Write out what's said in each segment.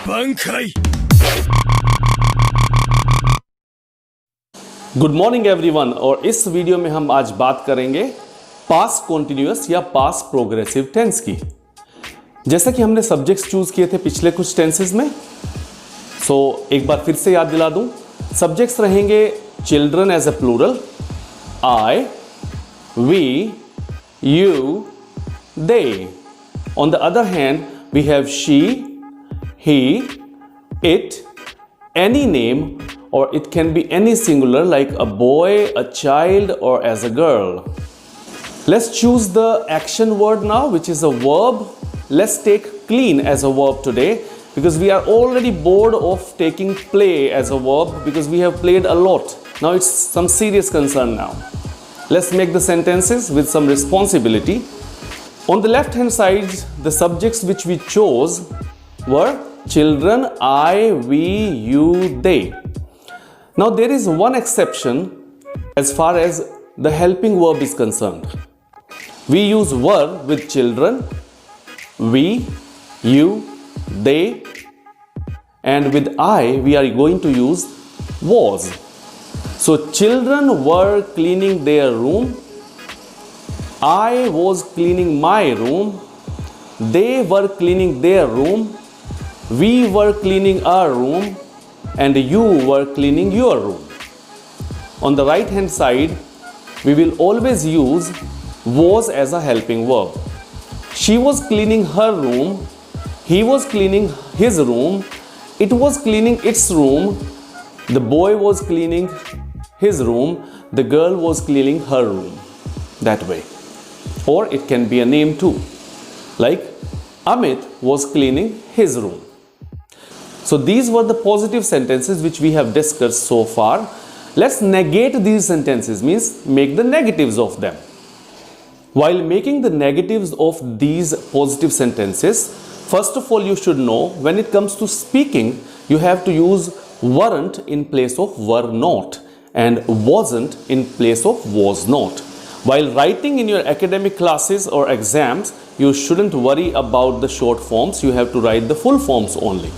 Bankai. Good morning everyone. और इस video में हम आज बात करेंगे पास्ट कॉन्टिन्यूअस या पास्ट प्रोग्रेसिव टेंस की। जैसा कि हमने सब्जेक्ट्स चूज किए थे पिछले कुछ टेंसेस में, एक बार फिर से याद दिला दूं। सब्जेक्ट्स रहेंगे children as a plural, I, we, you, they. On the other hand we have she, he, it, any name, or it can be any singular like a boy, a child, or as a girl. Let's choose the action word now, which is a verb. Let's take clean as a verb today because we are already bored of taking play as a verb because we have played a lot. Now it's some serious concern now. Let's make the sentences with some responsibility. On the left hand side, the subjects which we chose were children, I, we, you, they. Now there is one exception as far as the helping verb is concerned. We use were with children, we, you, they, and with I we are going to use was. So children were cleaning their room, I was cleaning my room, they were cleaning their room, we were cleaning our room, and you were cleaning your room. On the right hand side, we will always use was as a helping verb. She was cleaning her room, he was cleaning his room, it was cleaning its room, the boy was cleaning his room, the girl was cleaning her room. That way. Or it can be a name too, like Amit was cleaning his room. So these were the positive sentences which we have discussed so far. Let's negate these sentences, means make the negatives of them. While making the negatives of these positive sentences, first of all you should know when it comes to speaking, you have to use weren't in place of were not and wasn't in place of was not. While writing in your academic classes or exams, you shouldn't worry about the short forms, you have to write the full forms only.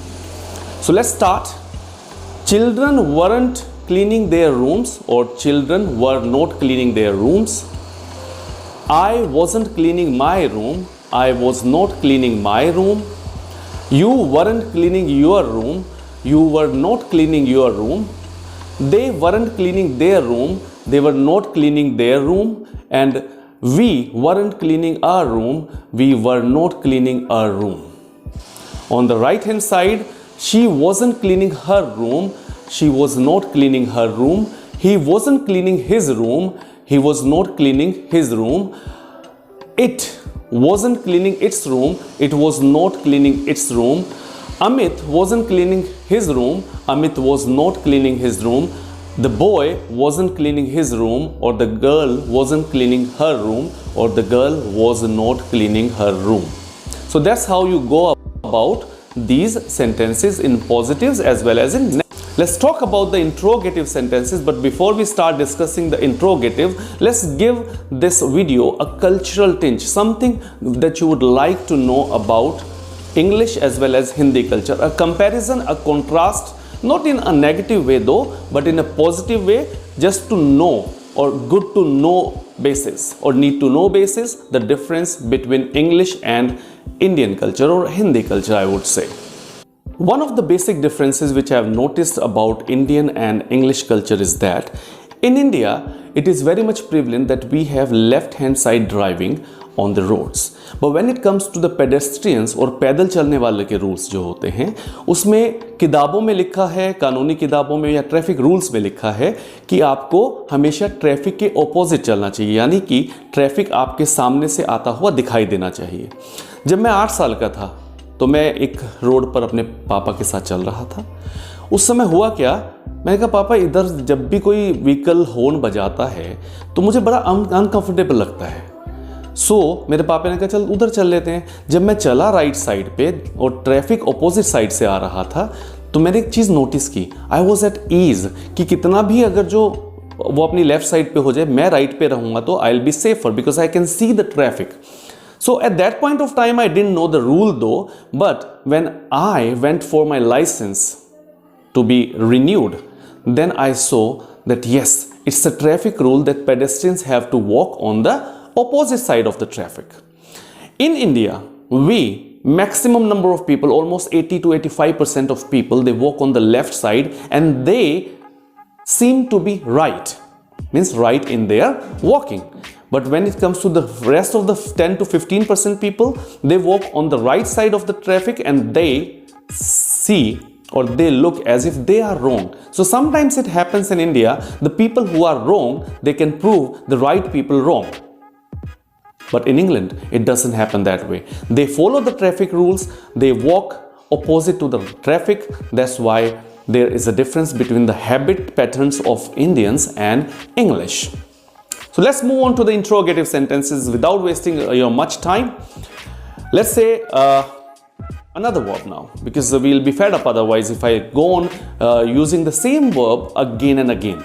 So let's start. Children weren't cleaning their rooms, or children were not cleaning their rooms. I wasn't cleaning my room, I was not cleaning my room. You weren't cleaning your room, you were not cleaning your room. They weren't cleaning their room, they were not cleaning their room. And we weren't cleaning our room, we were not cleaning our room. On the right hand side, she wasn't cleaning her room, she was not cleaning her room. He wasn't cleaning his room, he was not cleaning his room. It wasn't cleaning its room, it was not cleaning its room. Amit wasn't cleaning his room, Amit was not cleaning his room. The boy wasn't cleaning his room, or the girl wasn't cleaning her room, or the girl was not cleaning her room. So that's how you go about these sentences in positives as well as in negatives. Let's talk about the interrogative sentences, but before we start discussing the interrogative, let's give this video a cultural tinge, something that you would like to know about English as well as Hindi culture, a comparison, a contrast, not in a negative way though, but in a positive way, just to know or good to know basis or need to know basis the difference between English and Indian culture or Hindi culture, I would say. One of the basic differences which I have noticed about Indian and English culture is that in India, it is very much prevalent that we have left-hand side driving on the roads. But when it comes to the pedestrians और पैदल चलने वाले के rules जो होते हैं, उसमें किताबों में लिखा है, कानूनी किताबों में या ट्रैफिक रूल्स में लिखा है कि आपको हमेशा ट्रैफिक के ऑपोजिट चलना चाहिए, यानी कि ट्रैफिक आपके सामने से आता हुआ दिखाई देना चाहिए। जब मैं 8 साल का था तो मैं एक रोड पर अपने पापा के साथ चल रहा था। उस समय हुआ क्या, मैंने कहा पापा इधर जब भी कोई व्हीकल हॉर्न बजाता है तो मुझे बड़ा अनकंफर्टेबल लगता है। मेरे पापा ने कहा चल उधर चल लेते हैं। जब मैं चला राइट साइड पे और ट्रैफिक ऑपोजिट साइड से आ रहा था तो मैंने एक चीज़ नोटिस की, आई वॉज एट ईज कि कितना भी अगर जो वो अपनी लेफ्ट साइड पे हो जाए, मैं राइट पे रहूँगा तो I will be safer because I can see the traffic. So at that point of time, I didn't know the rule though, but when I went for my license to be renewed, then I saw that yes, it's a traffic rule that pedestrians have to walk on the opposite side of the traffic. In India, maximum number of people, almost 80 to 85% of people, they walk on the left side and they seem to be right, means right in their walking. But when it comes to the rest of the 10 to 15% people, they walk on the right side of the traffic and they see or they look as if they are wrong. So sometimes it happens in India, the people who are wrong, they can prove the right people wrong. But in England, it doesn't happen that way. They follow the traffic rules, they walk opposite to the traffic. That's why there is a difference between the habit patterns of Indians and English. So let's move on to the interrogative sentences without wasting your much time. Let's say another verb now, because we'll be fed up otherwise if I go on using the same verb again and again.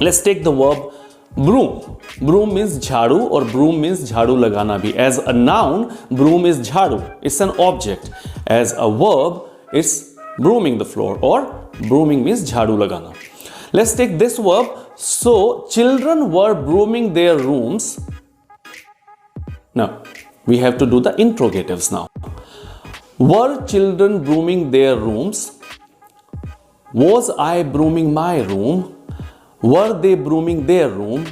Let's take the verb broom. Broom means jhadu or broom means jhadu lagana bhi. As a noun, broom is jhadu. It's an object. As a verb, it's brooming the floor, or brooming means jhadu lagana. Let's take this verb. So children were brooming their rooms. Now we have to do the interrogatives now. Were children brooming their rooms? Was I brooming my room? Were they brooming their room?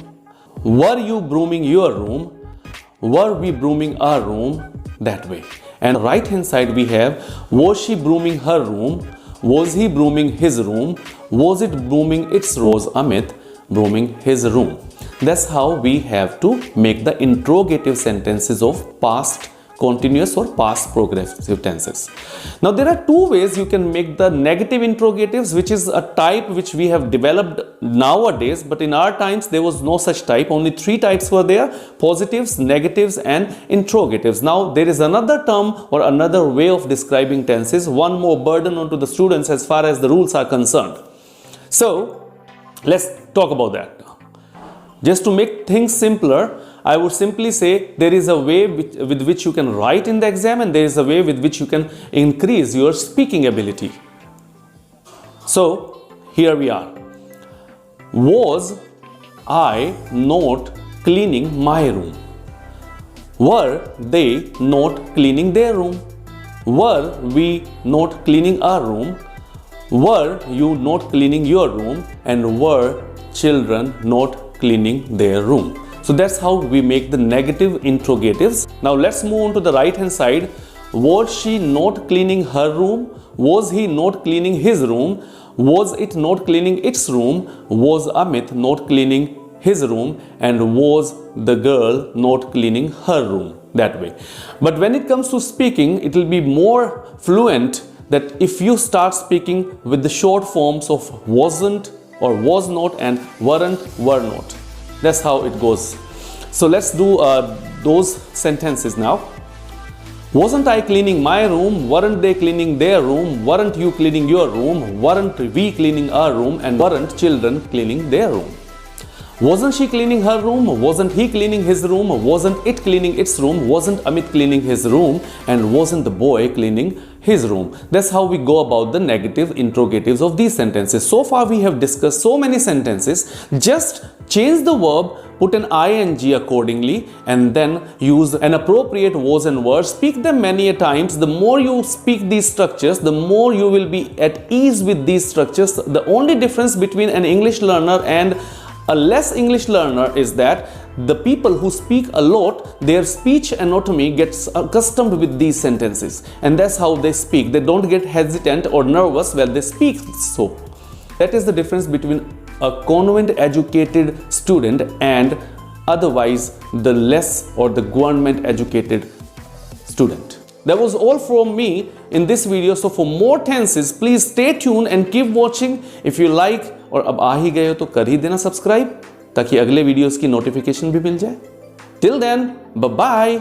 Were you brooming your room? Were we brooming our room? That way. And right hand side we have, was she brooming her room? Was he brooming his room? Was it brooming its room? Was Amit brooming his room? That's how we have to make the interrogative sentences of past continuous or past progressive tenses. Now there are two ways you can make the negative interrogatives, which is a type which we have developed nowadays, but in our times there was no such type. Only three types were there: positives, negatives and interrogatives. Now there is another term or another way of describing tenses, one more burden onto the students as far as the rules are concerned. So let's talk about that. Just to make things simpler, I would simply say there is a way with which you can write in the exam, and there is a way with which you can increase your speaking ability. So here we are. Was I not cleaning my room? Were they not cleaning their room? Were we not cleaning our room? Were you not cleaning your room? And were children not cleaning their room? So that's how we make the negative interrogatives. Now let's move on to the right hand side. Was she not cleaning her room? Was he not cleaning his room? Was it not cleaning its room? Was Amit not cleaning his room? And was the girl not cleaning her room? That way. But when it comes to speaking, it will be more fluent that if you start speaking with the short forms of wasn't or was not and weren't, were not. That's how it goes. So let's do those sentences now. Wasn't I cleaning my room? Weren't they cleaning their room? Weren't you cleaning your room? Weren't we cleaning our room? And weren't children cleaning their room? Wasn't she cleaning her room? Wasn't he cleaning his room? Wasn't it cleaning its room? Wasn't Amit cleaning his room? And wasn't the boy cleaning his room? That's how we go about the negative interrogatives of these sentences. So far we have discussed so many sentences. Just change the verb, put an ing accordingly, and then use an appropriate was and were. Speak them many a times. The more you speak these structures, the more you will be at ease with these structures. The only difference between an English learner and a less English learner is that the people who speak a lot, their speech anatomy gets accustomed with these sentences, and that's how they speak. They don't get hesitant or nervous when they speak. So that is the difference between a convent educated student and otherwise the less or the government educated student. That was all from me in this video. So for more tenses, please stay tuned and keep watching. If you like, और अब आ ही गए हो तो कर ही देना subscribe, ताकि अगले videos की नोटिफिकेशन भी मिल जाए. Till then, bye bye.